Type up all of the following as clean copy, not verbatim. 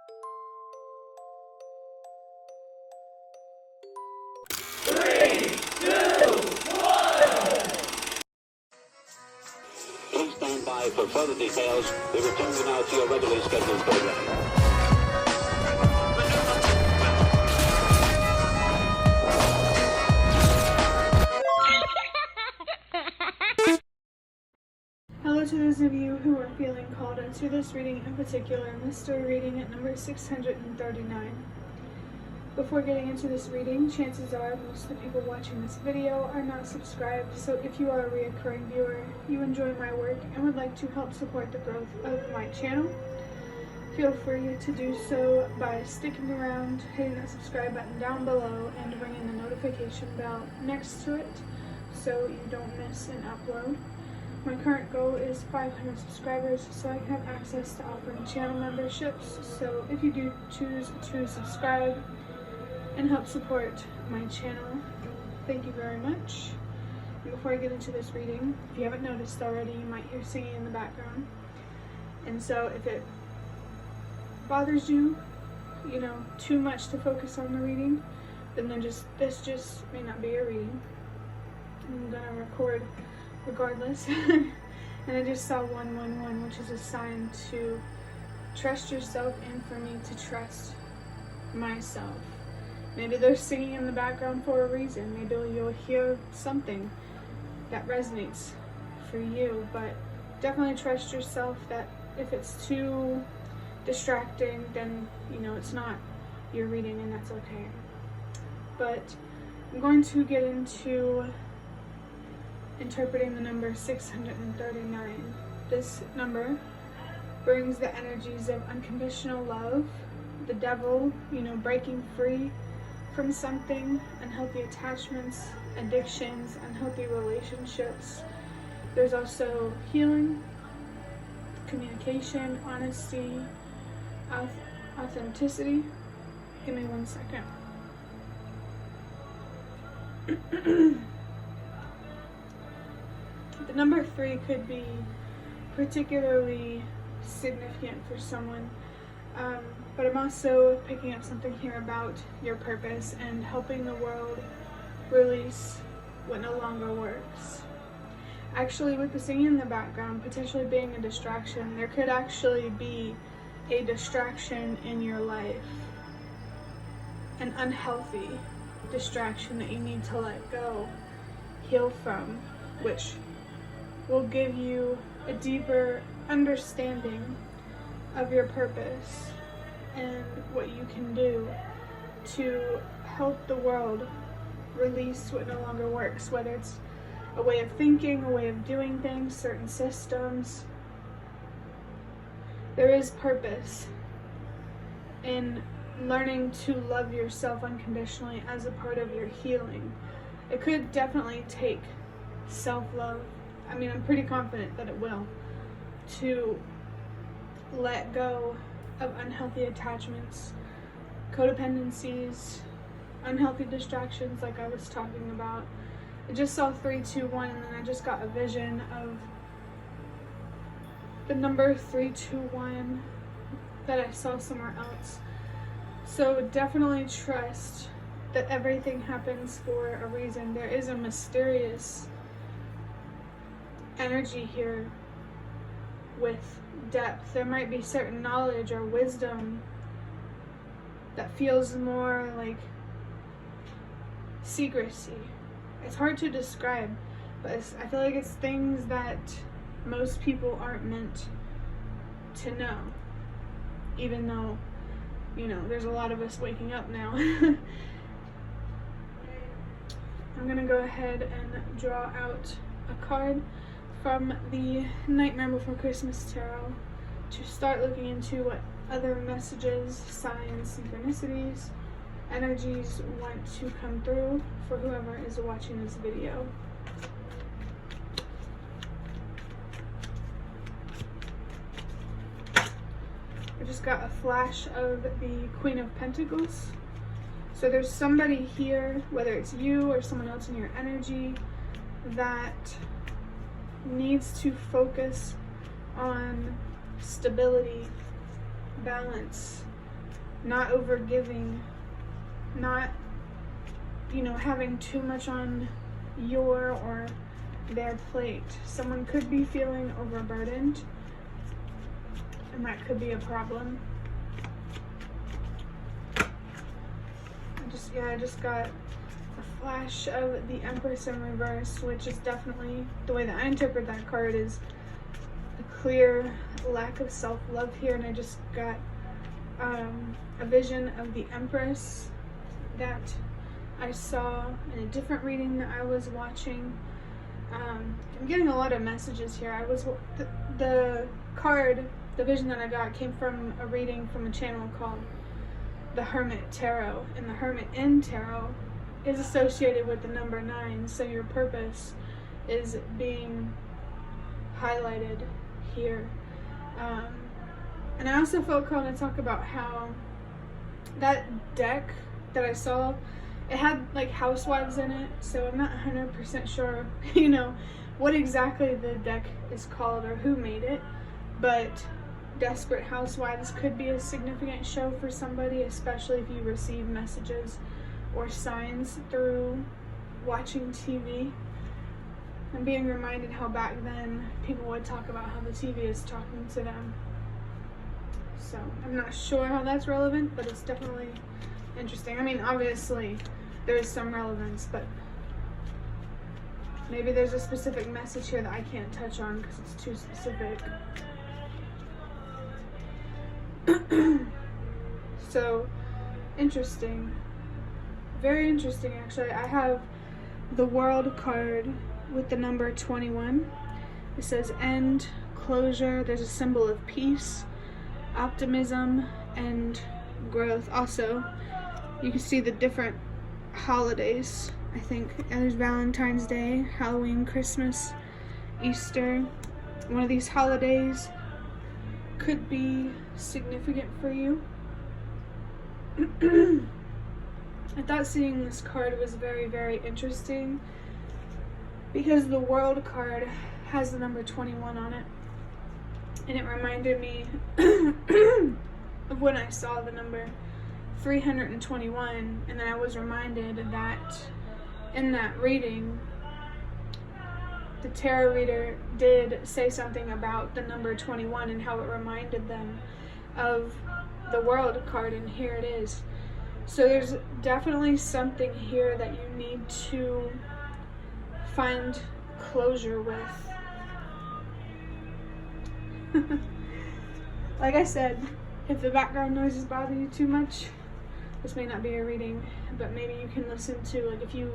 Please stand by for further details. We return you now to your regularly scheduled program. Hello to those of you who are feeling called into this reading, in particular, mystery reading at number 639. Before getting into this reading, chances are most of the people watching this video are not subscribed, so if you are a reoccurring viewer, you enjoy my work, and would like to help support the growth of my channel, feel free to do so by sticking around, hitting that subscribe button down below, and ringing the notification bell next to it so you don't miss an upload. My current goal is 500 subscribers so I can have access to offering channel memberships, so if you do choose to subscribe and help support my channel, thank you very much. And before I get into this reading, if you haven't noticed already, you might hear singing in the background. And so if it bothers you, too much to focus on the reading, then this just may not be a reading. I'm gonna record regardless. And I just saw 111, which is a sign to trust yourself and for me to trust myself. Maybe they're singing in the background for a reason. Maybe you'll hear something that resonates for you, but definitely trust yourself that if it's too distracting, then it's not your reading, and that's okay. But I'm going to get into interpreting the number 639. This number brings the energies of unconditional love, the devil, breaking free from something, unhealthy attachments, addictions, unhealthy relationships. There's also healing, communication, honesty, authenticity. Give me 1 second. The number 3 could be particularly significant for someone, but I'm also picking up something here about your purpose and helping the world release what no longer works. Actually, with the singing in the background potentially being a distraction, there could actually be a distraction in your life, an unhealthy distraction that you need to let go, heal from, which will give you a deeper understanding of your purpose and what you can do to help the world release what no longer works, whether it's a way of thinking, a way of doing things, certain systems. There is purpose in learning to love yourself unconditionally as a part of your healing. It could definitely take self-love. I'm pretty confident that it will, to let go of unhealthy attachments, codependencies, unhealthy distractions like I was talking about. I just saw 321, and then I just got a vision of the number 321 that I saw somewhere else. So definitely trust that everything happens for a reason. There is a mysterious energy here with depth. There might be certain knowledge or wisdom that feels more like secrecy. It's hard to describe, but I feel like it's things that most people aren't meant to know, even though there's a lot of us waking up now. I'm gonna go ahead and draw out a card from the Nightmare Before Christmas Tarot to start looking into what other messages, signs, synchronicities, energies want to come through for whoever is watching this video. I just got a flash of the Queen of Pentacles. So there's somebody here, whether it's you or someone else in your energy, that needs to focus on stability, balance, not overgiving, not, having too much on your or their plate. Someone could be feeling overburdened, and that could be a problem. I just got a flash of the Empress in reverse, which is definitely, the way that I interpret that card, is a clear lack of self-love here. And I just got a vision of the Empress that I saw in a different reading that I was watching. I'm getting a lot of messages here. The card, the vision that I got, came from a reading from a channel called the Hermit Tarot, and the Hermit in Tarot is associated with the number 9, so your purpose is being highlighted here. And I also felt called to talk about how that deck that I saw, it had like housewives in it, so I'm not 100% sure, what exactly the deck is called or who made it, but Desperate Housewives could be a significant show for somebody, especially if you receive messages or signs through watching TV. I'm being reminded how back then people would talk about how the TV is talking to them. So I'm not sure how that's relevant, but it's definitely interesting. I mean, obviously there is some relevance, but maybe there's a specific message here that I can't touch on because it's too specific. So interesting, very interesting. Actually, I have the World card with the number 21. It says end, closure. There's a symbol of peace, optimism, and growth. Also, you can see the different holidays. I think there's Valentine's Day, Halloween, Christmas, Easter. One of these holidays could be significant for you. I thought seeing this card was very, very interesting because the World card has the number 21 on it, and it reminded me of when I saw the number 321, and then I was reminded that in that reading the tarot reader did say something about the number 21 and how it reminded them of the World card, and here it is. So there's definitely something here that you need to find closure with. Like I said, if the background noises bother you too much, this may not be a reading, but maybe you can listen to, like, if you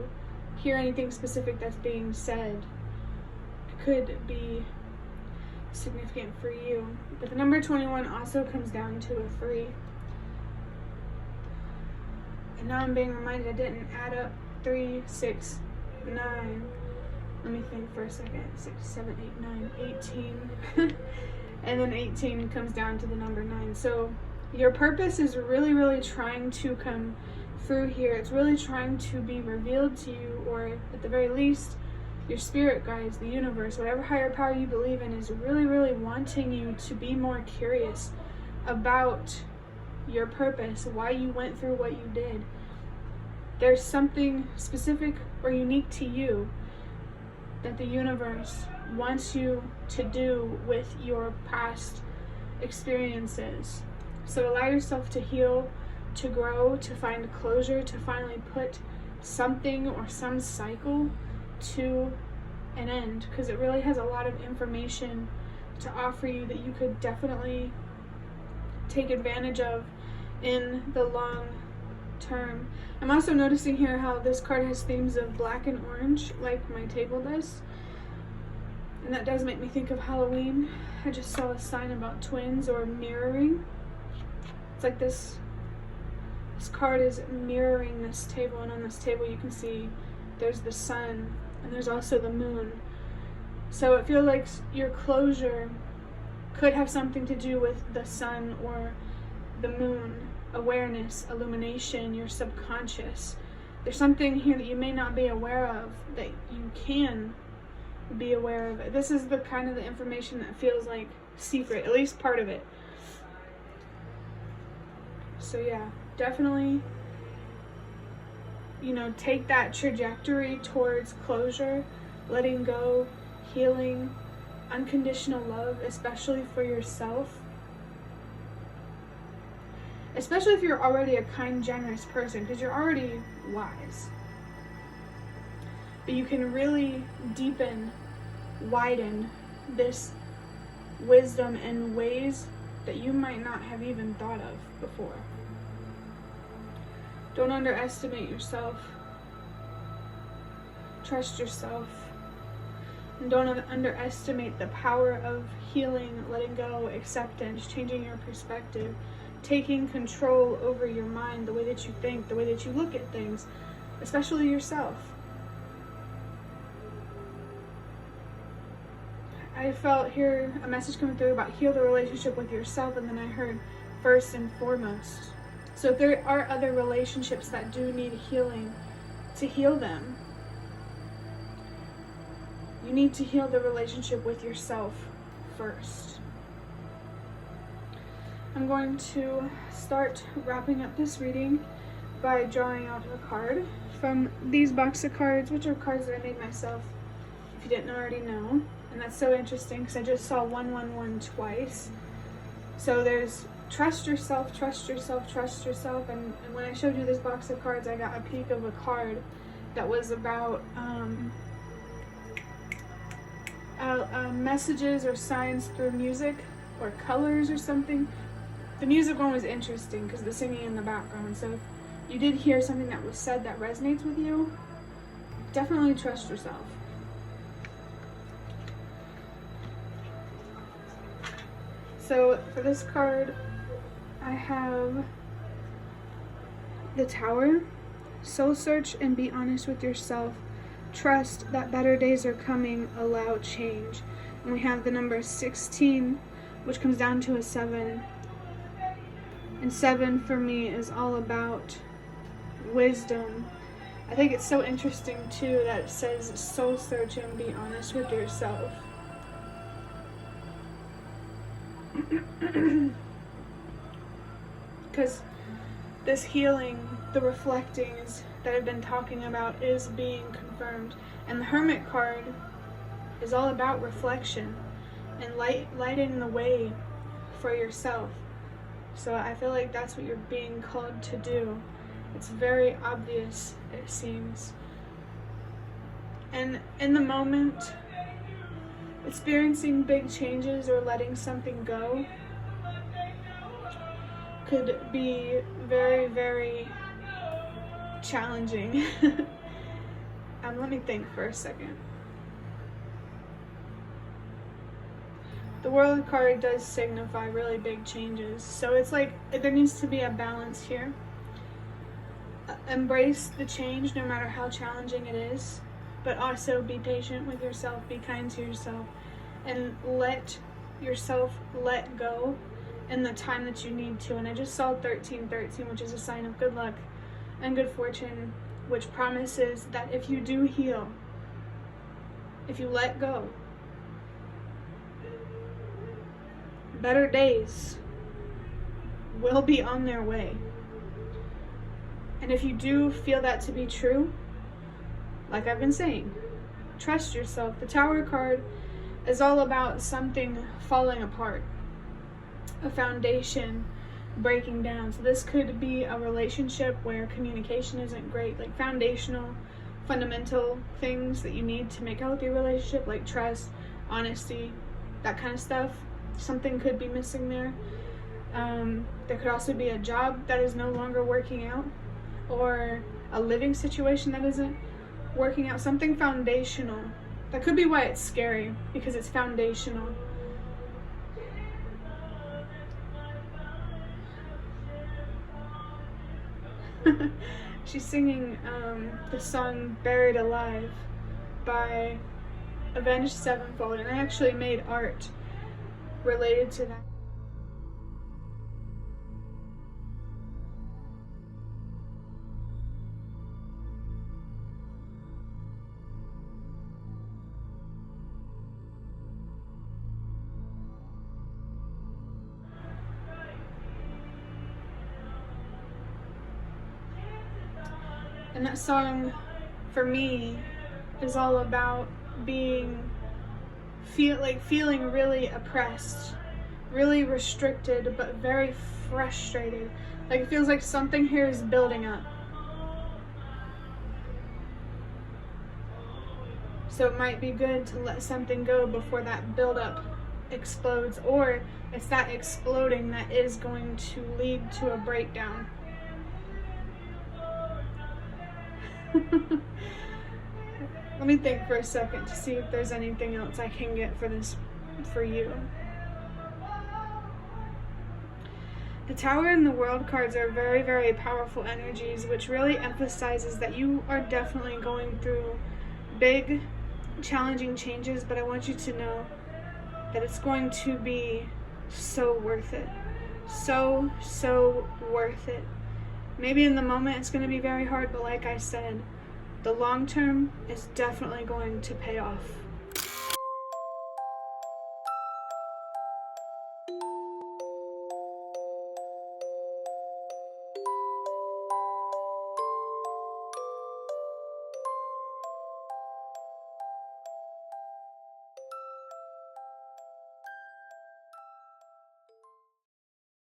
hear anything specific that's being said, it could be significant for you. But the number 21 also comes down to a 3. And now I'm being reminded I didn't add up 3, 6, 9. Let me think for a second. 6, 7, 8, 9, 18. And then 18 comes down to the number 9. So your purpose is really, really trying to come through here. It's really trying to be revealed to you, or at the very least, your spirit guides, the universe, whatever higher power you believe in, is really, really wanting you to be more curious about your purpose, why you went through what you did. There's something specific or unique to you that the universe wants you to do with your past experiences. So allow yourself to heal, to grow, to find closure, to finally put something or some cycle to an end, because it really has a lot of information to offer you that you could definitely take advantage of in the long term. I'm also noticing here how this card has themes of black and orange, like my table does, and that does make me think of Halloween. I just saw a sign about twins or mirroring. It's like this card is mirroring this table, and on this table you can see there's the sun and there's also the moon. So it feels like your closure could have something to do with the sun or the moon, awareness, illumination, your subconscious. There's something here that you may not be aware of that you can be aware of. This is the kind of the information that feels like secret, at least part of it. So yeah, definitely, take that trajectory towards closure, letting go, healing, unconditional love, especially for yourself. Especially if you're already a kind, generous person, because you're already wise. But you can really deepen, widen this wisdom in ways that you might not have even thought of before. Don't underestimate yourself. Trust yourself. And don't underestimate the power of healing, letting go, acceptance, changing your perspective, taking control over your mind, the way that you think, the way that you look at things, especially yourself. I felt here a message coming through about heal the relationship with yourself, and then I heard first and foremost. So if there are other relationships that do need healing, to heal them, you need to heal the relationship with yourself first. I'm going to start wrapping up this reading by drawing out a card from these box of cards, which are cards that I made myself, if you didn't already know. And that's so interesting because I just saw 111 twice. So there's trust yourself, trust yourself, trust yourself. And when I showed you this box of cards, I got a peek of a card that was about messages or signs through music or colors or something. The music one was interesting because the singing in the background. So if you did hear something that was said that resonates with you, definitely trust yourself. So for this card, I have the Tower. Soul search and be honest with yourself. Trust that better days are coming. Allow change. And we have the number 16, which comes down to a 7. And 7 for me is all about wisdom. I think it's so interesting too that it says soul search and be honest with yourself. Because this healing, the reflectings that I've been talking about is being confirmed. And the Hermit card is all about reflection and lighting the way for yourself. So I feel like that's what you're being called to do. It's very obvious, it seems. And in the moment, experiencing big changes or letting something go could be very, very challenging. Let me think for a second. The World card does signify really big changes. So it's like there needs to be a balance here. Embrace the change no matter how challenging it is, but also be patient with yourself, be kind to yourself, and let yourself let go in the time that you need to. And I just saw 1313, which is a sign of good luck and good fortune, which promises that if you do heal, if you let go, better days will be on their way. And if you do feel that to be true, like I've been saying, trust yourself. The Tower card is all about something falling apart, a foundation breaking down. So this could be a relationship where communication isn't great, like foundational, fundamental things that you need to make a healthy relationship, like trust, honesty, that kind of stuff. Something could be missing there. There could also be a job that is no longer working out, or a living situation that isn't working out, something foundational. That could be why it's scary, because it's foundational. She's singing the song Buried Alive by Avenged Sevenfold, and I actually made art related to that. And that song, for me, is all about feeling really oppressed, really restricted, but very frustrated. Like it feels like something here is building up. So it might be good to let something go before that buildup explodes, or it's that exploding that is going to lead to a breakdown. Let me think for a second to see if there's anything else I can get for this for you. The Tower and the World cards are very, very powerful energies, which really emphasizes that you are definitely going through big, challenging changes, but I want you to know that it's going to be so worth it. So worth it. Maybe in the moment it's going to be very hard, but like I said, the long term is definitely going to pay off.